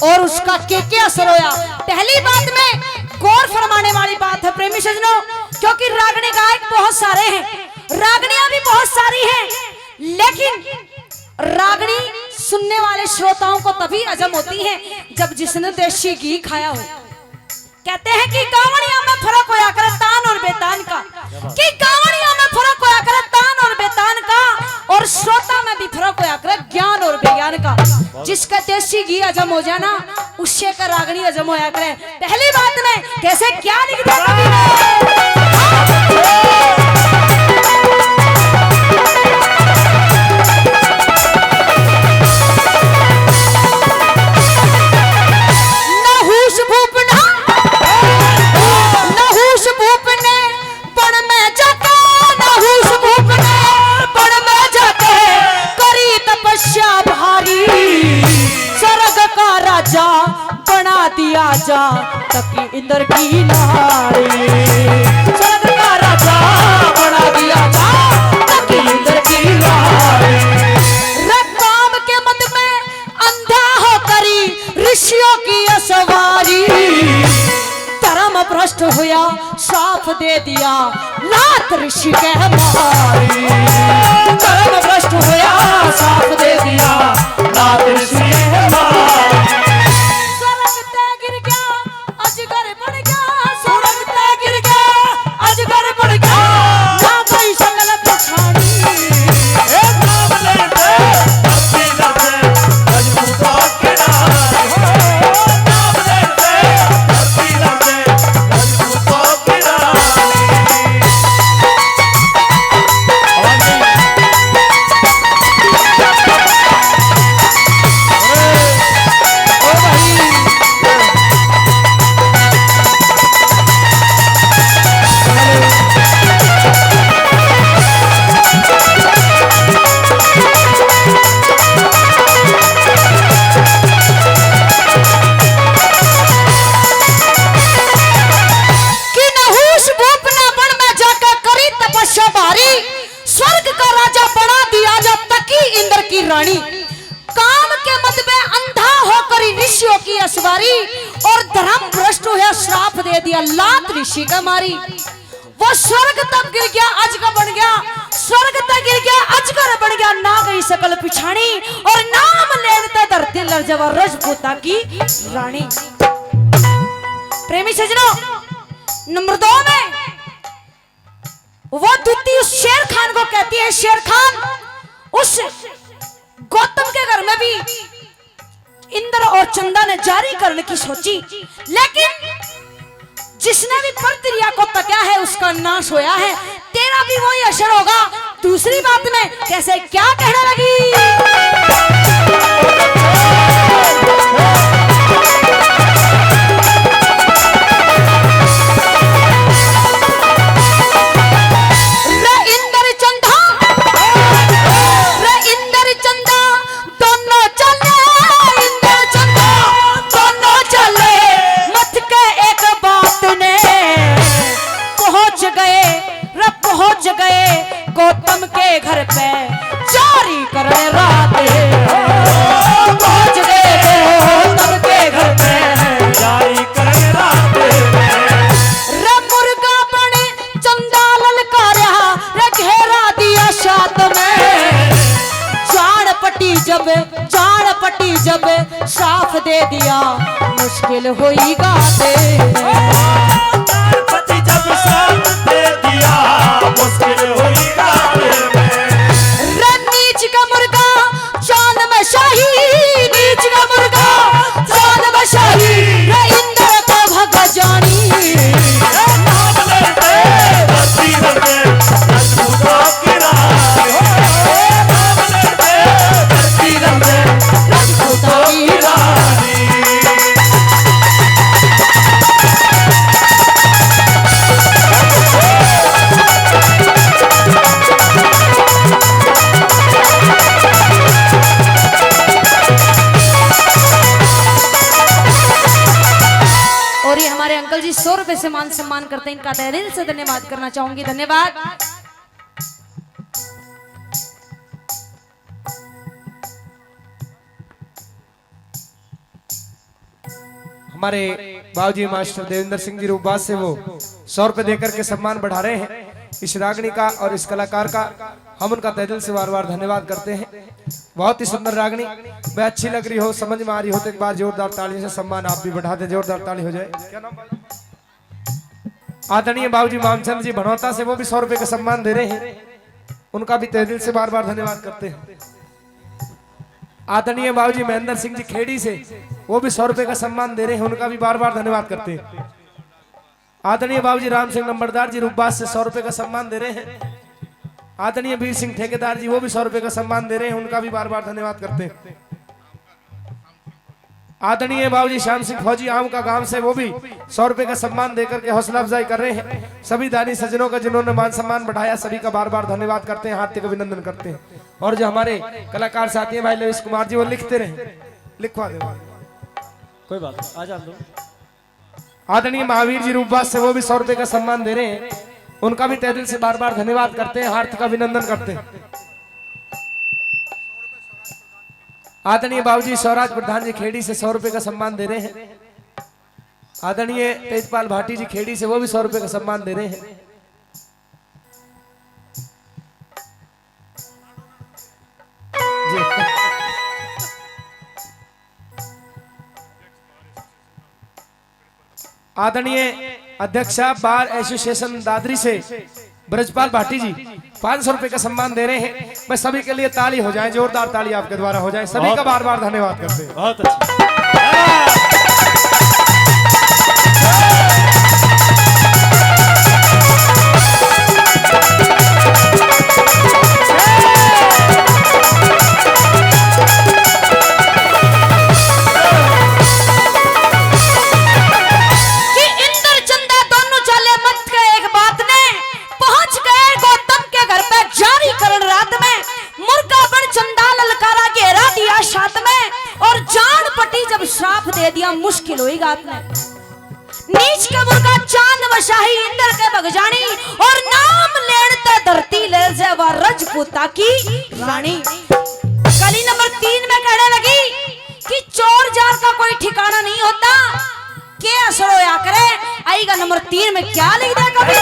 और उसका क्या असर होया। पहली बात में गौर फरमाने वाली बात है प्रेमी सजनों, क्योंकि रागनी गायक बहुत सारे हैं, रागनियां भी बहुत सारी हैं, लेकिन रागनी सुनने वाले श्रोताओं को तभी हजम होती है जब जिसने देशी घी खाया हो। कहते हैं कि गावड़िया में फर्क होया करे तान और बेतान का, कि गावड़िया में फर्क होया करे तान और बेतान का, और श्रोता में भी फर्क होया करे ज्ञान और विज्ञान का। जिसका देशी घी हजम हो जाए ना, उससे का रागनी हजम होया करे। पहली बात में कैसे क्या लिख दिया दिया जा तकी इंद्र की नारी, स्वर्ग का राजा बना दिया जा तकी इंद्र की नारी। रकाम के मत में अंधा हो करी ऋषियों की असवारी, धर्म भ्रष्ट हुआ साफ दे दिया लात ऋषि के मारी, धर्म भ्रष्ट हुआ साफ दे दिया लात ऋषि के मारी। रानी काम के मत में अंधा होकर ऋषियों की असवारी, और धर्म भ्रष्ट हुआ श्राप दे दिया लात ऋषि का मारी। वो स्वर्ग तक गिर गया अजगर बन गया, स्वर्ग तक गिर गया अजगर बन गया, ना गई सकल पिछानी, और नाम लेते धरती लर्जवा रजपूता की रानी। प्रेमी सजनों, नंबर 2 में वो द्वितीय शेर खान को कहती है। शेर खान उस गौतम के घर में भी इंद्र और चंदा ने जारी करने की सोची, लेकिन जिसने भी प्रक्रिया को तका है उसका नाश होया है, तेरा भी वही असर होगा। दूसरी बात में कैसे क्या कहने लगी, गौतम के घर पे जारी करने राते पहुंच गए, गौतम के घर पे जारी करने राते। रे मुर्गा बने चंदा ललकारा, रे घेरा दिया साथ में, जान पटी जब साफ दे दिया मुश्किल हुई गाते, पति जब साफ दे दिया मुश्किल हुई शाही, नीच का मुर्गा जान बशाही, रे इंद्र को भगा जानी, नाम लेते धरती लगे रजपूतों की रानी, नाम लेते धरती लगे रजपूतों की रानी। अंकल जी 100 रुपए से मान सम्मान करते हैं, इनका तहे दिल से धन्यवाद करना चाहूंगी। धन्यवाद। हमारे बाबूजी मास्टर देवेंद्र सिंह जी रूपबाज से वो 100 रुपए देकर के सम्मान बढ़ा रहे हैं इस रागनी का और इस कलाकार का। हम उनका तहे दिल से बार बार धन्यवाद करते हैं। बहुत ही सुंदर रागनी, वह अच्छी लग रही हो, समझ में आ रही हो तो एक बार जोरदार ताली से सम्मान आप भी बढ़ा दे, जोरदार ताली हो जाए। क्या नाम? आदरणीय बाबूजी मामचंद जी भनौता से वो भी 100 रुपए का सम्मान दे रहे हैं, उनका भी तहे दिल से बार बार धन्यवाद करते हैं। आदरणीय बाबूजी महेंद्र सिंह जी खेड़ी से वो भी 100 रुपए का सम्मान दे रहे हैं, उनका भी बार बार धन्यवाद करते हैं। आदरणीय बाबूजी राम सिंह नंबरदार जी रूपबाज से 100 रुपए का सम्मान दे रहे हैं। आदरणीय वीर सिंह ठेकेदार जी वो भी 100 रुपए का सम्मान दे रहे हैं, उनका भी बार बार धन्यवाद करते हैं। आदरणीय बाबूजी श्याम सिंह फौजी आम का गांव से वो भी 100 रुपए का सम्मान देकर के हौसला अफजाई कर रहे हैं। सभी दानी सज्जनों का जिन्होंने मान सम्मान बढ़ाया सभी का बार बार धन्यवाद करते हैं, हार्दिक अभिनंदन करते हैं। और जो हमारे कलाकार साथी हैं भाई लविश कुमार जी वो लिखते रहे, लिखवा दे कोई बात नहीं, आज आप लोग। आदरणीय महावीर जी रूपबाज से वो भी 100 रुपए का सम्मान दे रहे हैं, उनका भी तहे दिल से बार बार धन्यवाद करते हैं, हार्दिक अभिनंदन करते हैं। आदरणीय बाबूजी स्वराज प्रधान जी खेड़ी से 100 रुपए का सम्मान दे रहे हैं। आदरणीय तेजपाल भाटी जी खेड़ी से वो भी 100 रुपए का सम्मान दे रहे हैं। आदरणीय अध्यक्षा बार एसोसिएशन दादरी से ब्रजपाल भाटी जी 500 रुपए का सम्मान दे रहे हैं। मैं सभी के लिए ताली हो जाए, जोरदार ताली आपके द्वारा हो जाए, सभी का बार बार धन्यवाद करते हैं। बहुत अच्छा। दे दिया मुश्किल हुई गात में नीच के मुर्गा चांद वशाही इंद्र के बगजानी और नाम लेते धरती ले जेवा रजपूता की रानी। कली नंबर 3 में कहने लगी कि चोर जार का कोई ठिकाना नहीं होता, के असर होया करे। आएगा नंबर 3 में क्या लिख दे कभी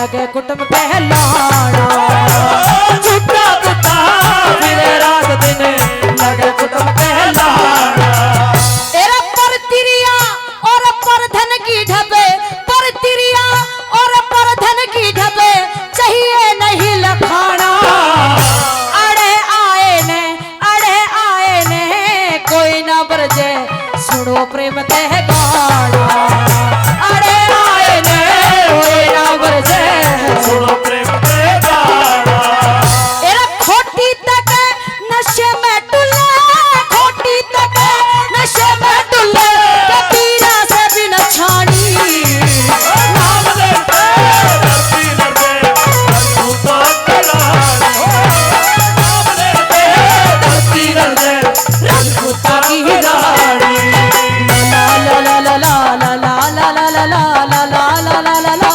लगे कुटुंब कहलाना झूठा पुता फिर रात दिन लगे कुटुंब कहलाना। एरा पर तिरिया और पर धन की ढबे, पर तिरिया और पर धन की ढबे चाहिए नहीं लखाना। अड़े आए ने कोई ना बरजे सुनो प्रेम तह गाना। अड़े आए ने कोई ना बरजे सुनो प्रेम तह गाना। एरा खोटी तक नशे में डुले, खोटी तक नशे में डुले कबीरा से भी न छानी। नाम लेते धरती लड़े रजपूता की रानी। नाम लेते धरती लड़े रजपूता की रानी। ला ला ला ला ला ला ला ला ला ला ला ला ला ला ला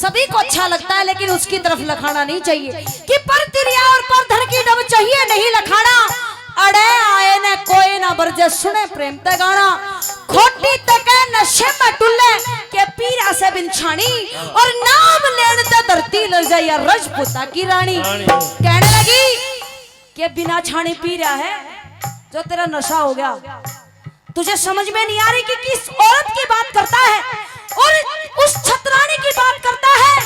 सभी को अच्छा लगता है लेकिन उसकी तरफ लखाना नहीं चाहिए कि पर तिरिया और पर धन की डब चाहिए नहीं लखाना। अड़े आए ने कोई ना बरजे सुने प्रेम ते गाना खोटी तक नशे में टुल्ले के पीरा से बिन छानी और नाम लेने ते धरती लग जाए या रजपूता की रानी कहने लगी कि बिना छानी पी रहा है जो तेरा नशा हो गया तुझे समझ में नहीं आ रही कि किस औरत की बात करता है और उस छतरानी की बात करता है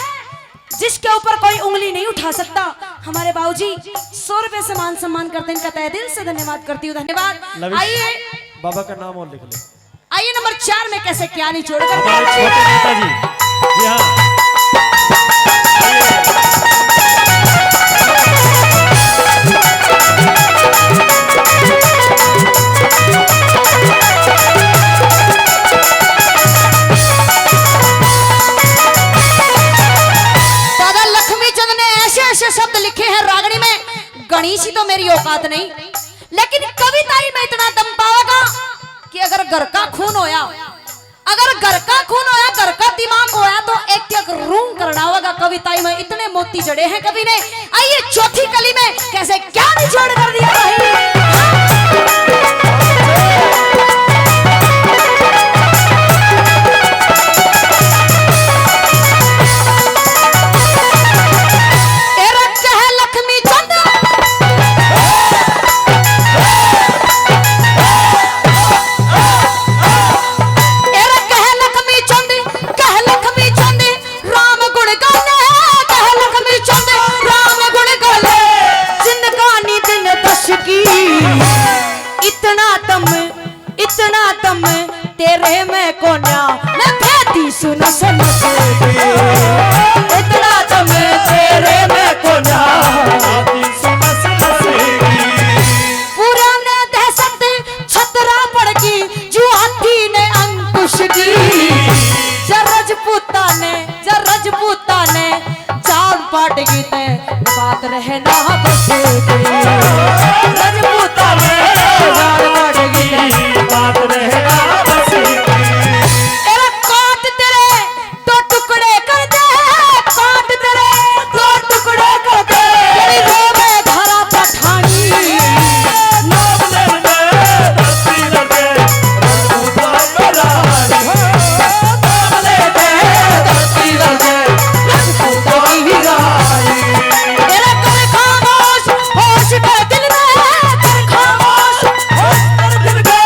जिसके ऊपर कोई उंगली नहीं उठा सकता। हमारे बाबूजी 100 रुपए से मान सम्मान करते हैं, इनका तहे दिल से धन्यवाद करती हूँ। धन्यवाद। आइए बाबा का नाम और लिख ले। आइए नंबर 4 में कैसे क्या नहीं छोड़कर हमारे छोटे नेताजी जी हाँ शब्द लिखे हैं रागनी में। गणेशी तो मेरी औकात नहीं, लेकिन कविता ही में इतना दम पाएगा कि अगर घर का खून होया, अगर घर का खून होया, घर का दिमाग होया तो एक रूम करना होगा। कविता में इतने मोती जड़े हैं कवि ने। आइए चौथी कली में कैसे क्या निचोड़ कर दिया भाई। इतना दम तेरे में कोन्या मैं भेदी सुन सुन इतना दम तेरे में कोन्या पुराने दहशत छतरा पड़ गई जो हाथी ने अंकुश की रजपूता ने जान पाट गई ते बात रहना बसे रजपूता ने जान पाट गई बात रहना बसे। काट तेरे दो टुकड़े कर दे, काट तेरे दो टुकड़े कर दे तेरी रोवे धरा पठानी नाम ले दे धरती लगे रजपूता रानी नाम ले दे धरती लगे रजपूता की रानी। तेरे कोई खामोश होश के दिल में कर खामोश होश कर दिल में